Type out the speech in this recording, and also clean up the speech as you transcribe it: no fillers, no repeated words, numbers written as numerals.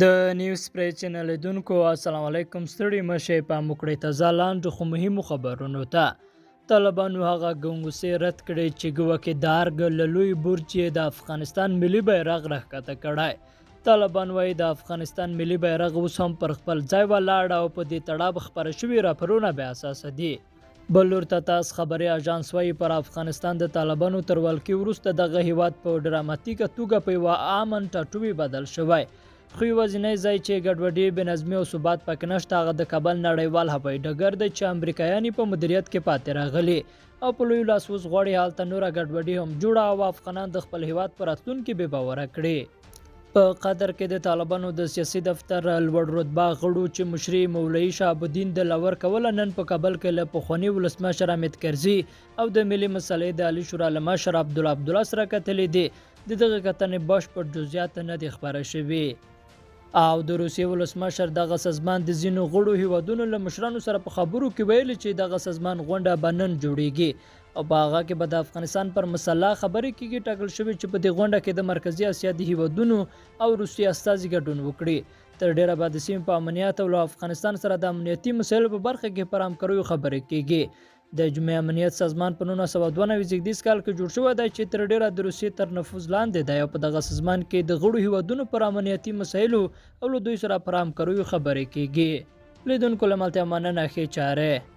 د نیوز پری چینل لیدونکو السلام علیکم. ستړي مشئ په موکړې تازه لاندې خو مهمو خبرونو ته. طالبانو هغه ګنګوسې رد کړې چې ګوکې له لوی برج یې د افغانستان ملي بیرغ راښکته کړی. طالبان وایي د افغانستان ملي بیرغ اوس هم پر خپل ځای ولاړ او په دې تړاو خپاره شوي راپورونه بې اساسه دي. بل لور ته تاس خبري اژانس وایي پر افغانستان د طالبانو تر ولکې وروسته دغه هیواد په ډراماتیکه توګه په یوه امن ټاټوبي بدل شوی. خو یوازینی ځای چې ګډوډي بېنظمي او ثبات پکې نشته هغه د کابل نړیوال هوایي ډګر دی چې امریکایان په مدیریت کې پاتې راغلي او په لوی لاس اوس غواړي هلته نوره ګډوډي هم جوړه او افغانان د خپل هیواد په راتلونکي بې باوره کړي. په قطر کې د طالبانو د سیاسي دفتر لوړ رتبه غړو چې مشري مولوي شهاب الدین دلاور کوله نن په کابل کې له پخواني ولسمشر حامد کرزي او د ملي مسلې د عالي شورا له مشر عبدالله سره کتلې دي. د دغه کتنې بشپړ جزئیات نه دي خپاره شوي او د روسیې ولسمشر دغه سازمان د ځینو غړو هیوادونو له مشرانو سره په خبرو کې ویلي چې دغه سازمان غونډه به نن جوړیږي او په هغه کې به د افغانستان پر مسله خبرې کېږي. ټاکل شوي چې په دې غونډه کې د مرکزي اسیا د هیوادونو او روسیې استازي ګډون وکړي. تر ډیره به د سیمې په امنیت او له افغانستان سره د امنیتي مسایلو په برخه کې پر همکاریو خبرې کېږي. د جمعي امنیت سازمان په 1992 زیږدیز کال کې جوړ شوی دی چې تر ډیره د روسیې تر نفوذ لاندې دی او په دغه سازمان کې د غړو هیوادونو پر امنیتي مسایلو او له دوی سره پر همکاریو خبرې کېږي. لیدونکو له ملتیا مننه ښې چارې.